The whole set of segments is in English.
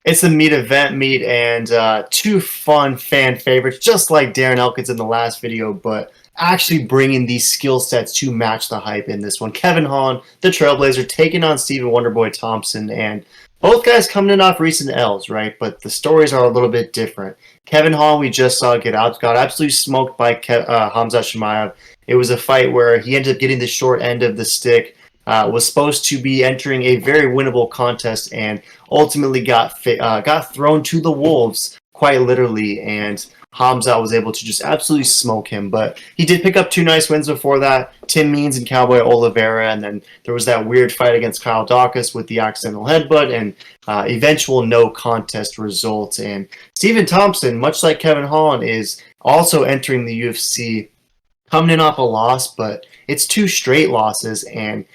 It's a meat event meet and two fun fan favorites, just like Darren Elkins in the last video, but actually bringing these skill sets to match the hype in this one. Kevin Holland, the Trailblazer, taking on Stephen Wonderboy Thompson, and both guys coming in off recent L's, right? But the stories are a little bit different. Kevin Holland, we just saw got absolutely smoked by Hamza Chimaev. It was a fight where he ended up getting the short end of the stick. Was supposed to be entering a very winnable contest and ultimately got thrown to the wolves quite literally, and Hamza was able to just absolutely smoke him. But he did pick up two nice wins before that: Tim Means and Cowboy Oliveira, and then there was that weird fight against Kyle Dawkins with the accidental headbutt and eventual no contest result. And Stephen Thompson, much like Kevin Holland, is also entering the UFC, coming in off a loss, but it's two straight losses and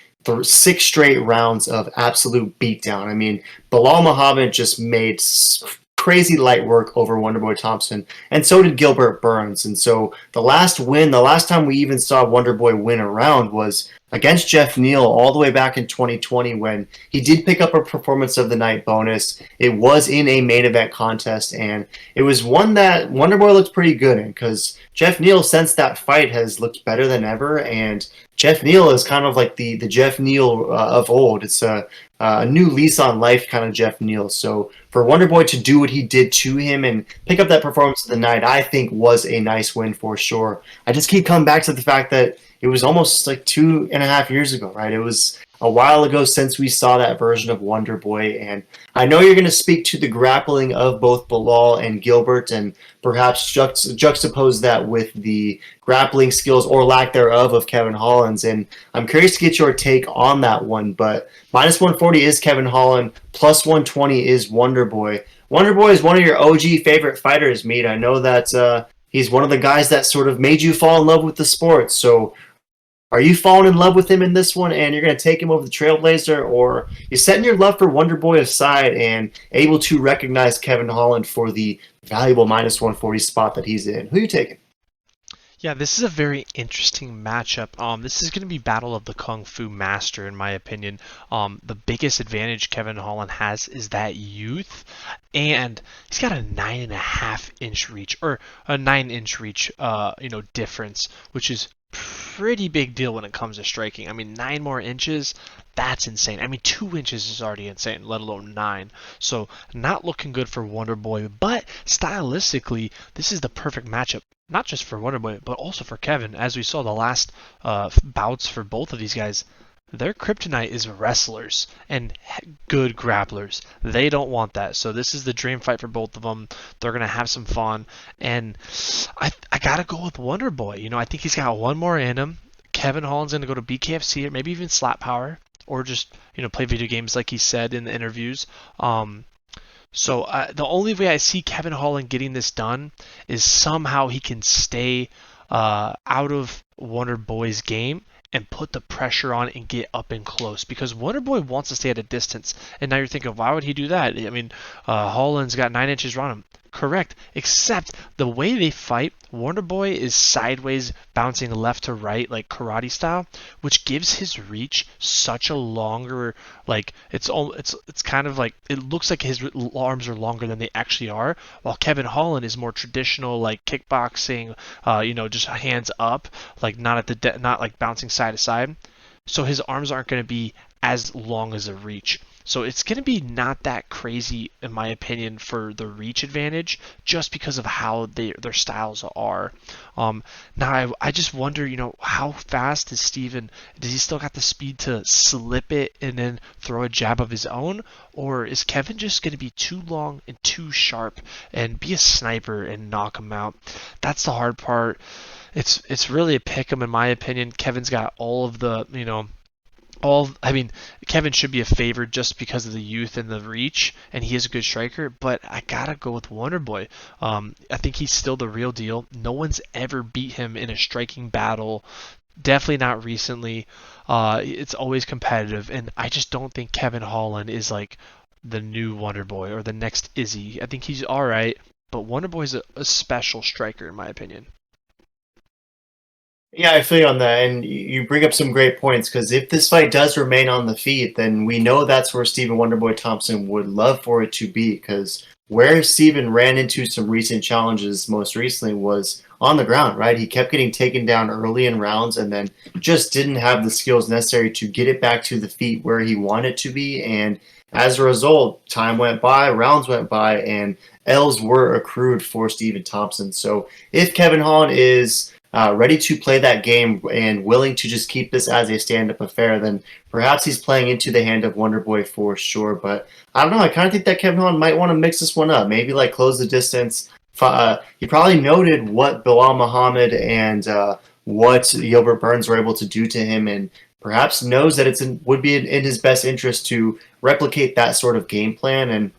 six straight rounds of absolute beatdown. I mean, Bilal Muhammad just made crazy light work over Wonderboy Thompson, and so did Gilbert Burns. And so the last time we even saw Wonderboy win a round was against Jeff Neal all the way back in 2020 when he did pick up a performance of the night bonus. It was in a main event contest, and it was one that Wonderboy looked pretty good in because Jeff Neal, since that fight, has looked better than ever, and Jeff Neal is kind of like the Jeff Neal of old. It's a new lease on life kind of Jeff Neal. So for Wonderboy to do what he did to him and pick up that performance of the night, I think was a nice win for sure. I just keep coming back to the fact that it was almost like 2.5 years ago, right? It was a while ago since we saw that version of Wonderboy, and I know you're going to speak to the grappling of both Bilal and Gilbert and perhaps juxtapose that with the grappling skills or lack thereof of Kevin Holland's, and I'm curious to get your take on that one. But minus 140 is Kevin Holland, plus 120 is Wonderboy. Wonderboy is one of your OG favorite fighters, Meat. I know that he's one of the guys that sort of made you fall in love with the sport. So are you falling in love with him in this one and you're going to take him over the Trailblazer, or you setting your love for Wonderboy aside and able to recognize Kevin Holland for the valuable minus 140 spot that he's in? Who are you taking? Yeah, this is a very interesting matchup. This is going to be battle of the Kung Fu Master, in my opinion. The biggest advantage Kevin Holland has is that youth, and he's got a 9.5-inch reach, or a 9-inch reach, difference, which is pretty big deal when it comes to striking. I mean, 9 more inches, that's insane. I mean, 2 inches is already insane, let alone 9. So not looking good for Wonderboy, but stylistically, this is the perfect matchup. Not just for Wonderboy, but also for Kevin. As we saw the last bouts for both of these guys, their kryptonite is wrestlers and good grapplers. They don't want that. So this is the dream fight for both of them. They're going to have some fun. And I got to go with Wonderboy. I think he's got one more in him. Kevin Holland's going to go to BKFC or maybe even Slap Power, or just, play video games like he said in the interviews. So the only way I see Kevin Holland getting this done is somehow he can stay out of Wonderboy's game and put the pressure on and get up and close, because Wonderboy wants to stay at a distance. And now you're thinking, why would he do that? I mean, Holland's got 9 inches on him. Correct, except the way they fight, Wonderboy is sideways bouncing left to right like karate style, which gives his reach such a longer, like it's kind of like it looks like his arms are longer than they actually are, while Kevin Holland is more traditional, like kickboxing, just hands up, like not at the not like bouncing side to side. So his arms aren't going to be as long as a reach. So it's going to be not that crazy, in my opinion, for the reach advantage, just because of how their styles are. Now, I just wonder, how fast is Steven? Does he still got the speed to slip it and then throw a jab of his own? Or is Kevin just going to be too long and too sharp and be a sniper and knock him out? That's the hard part. It's really a pick 'em, in my opinion. Kevin's got all of the, Kevin should be a favorite just because of the youth and the reach, and he is a good striker, but I gotta go with Wonderboy. I think he's still the real deal. No one's ever beat him in a striking battle. Definitely not recently. It's always competitive, and I just don't think Kevin Holland is like the new Wonderboy or the next Izzy. I think he's alright, but Wonderboy's a special striker, in my opinion. Yeah, I feel you on that, and you bring up some great points because if this fight does remain on the feet, then we know that's where Stephen Wonderboy Thompson would love for it to be. Because where Stephen ran into some recent challenges, most recently, was on the ground. Right, he kept getting taken down early in rounds, and then just didn't have the skills necessary to get it back to the feet where he wanted to be. And as a result, time went by, rounds went by, and L's were accrued for Stephen Thompson. So if Kevin Holland is ready to play that game and willing to just keep this as a stand-up affair, then perhaps he's playing into the hand of Wonderboy for sure. But I don't know. I kind of think that Kevin Holland might want to mix this one up. Maybe like close the distance. He probably noted what Bilal Muhammad and what Gilbert Burns were able to do to him, and perhaps knows that would be in his best interest to replicate that sort of game plan. And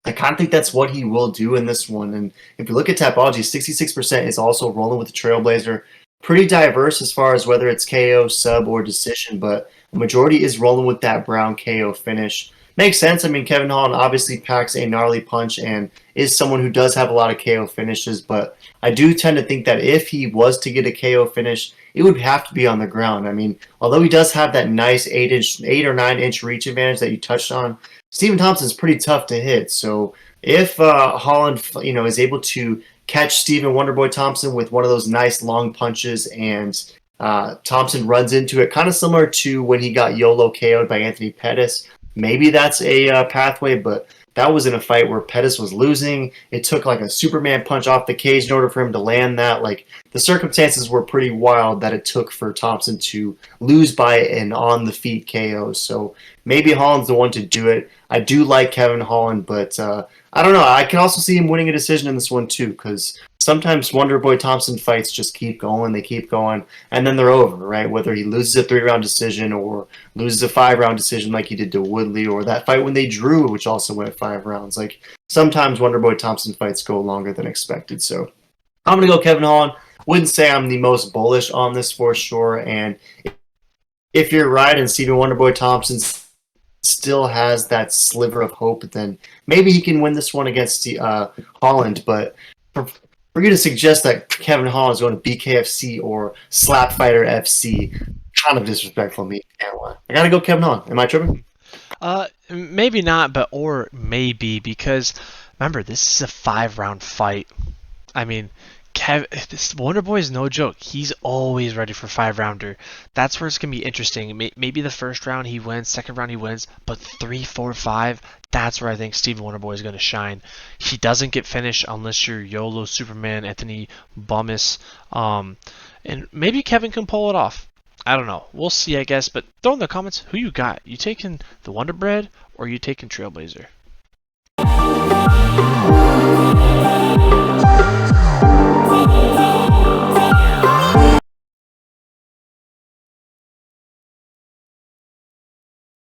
I kind of think that's what he will do in this one. And if you look at Tapology, 66% is also rolling with the Trailblazer. Pretty diverse as far as whether it's KO, sub, or decision, but the majority is rolling with that Brown KO finish. Makes sense. I mean, Kevin Holland obviously packs a gnarly punch and is someone who does have a lot of KO finishes, but I do tend to think that if he was to get a KO finish, it would have to be on the ground. I mean, although he does have that nice 8 or 9 inch reach advantage that you touched on, Stephen Thompson is pretty tough to hit. So if Holland, is able to catch Stephen Wonderboy Thompson with one of those nice long punches, and Thompson runs into it, kind of similar to when he got YOLO KO'd by Anthony Pettis. Maybe that's a pathway, but that was in a fight where Pettis was losing. It took like a Superman punch off the cage in order for him to land that. Like the circumstances were pretty wild that it took for Thompson to lose by an on the feet KO. So maybe Holland's the one to do it. I do like Kevin Holland, but I don't know. I can also see him winning a decision in this one too, because sometimes Wonderboy Thompson fights just keep going, they keep going, and then they're over, right? Whether he loses a 3-round decision or loses a 5-round decision like he did to Woodley, or that fight when they drew, which also went 5 rounds. Like sometimes Wonderboy Thompson fights go longer than expected. So I'm gonna go Kevin Holland. Wouldn't say I'm the most bullish on this for sure. And if you're right and Stephen Wonderboy Thompson still has that sliver of hope, then maybe he can win this one against Holland. But for you to suggest that Kevin Holland is going to BKFC or Slap Fighter FC, kind of disrespectful of me. I gotta go Kevin Holland. Am I tripping? Maybe not, but or maybe, because remember, this is a 5-round fight. I mean, this Wonderboy is no joke. He's always ready for 5-rounder. That's where it's gonna be interesting. Maybe the first round he wins, second round he wins, but 3, 4, 5. That's where I think Stephen Wonderboy is gonna shine. He doesn't get finished unless you're YOLO Superman, Anthony Bummis, and maybe Kevin can pull it off. I don't know. We'll see, I guess. But throw in the comments who you got. You taking the Wonder Bread or you taking Trailblazer?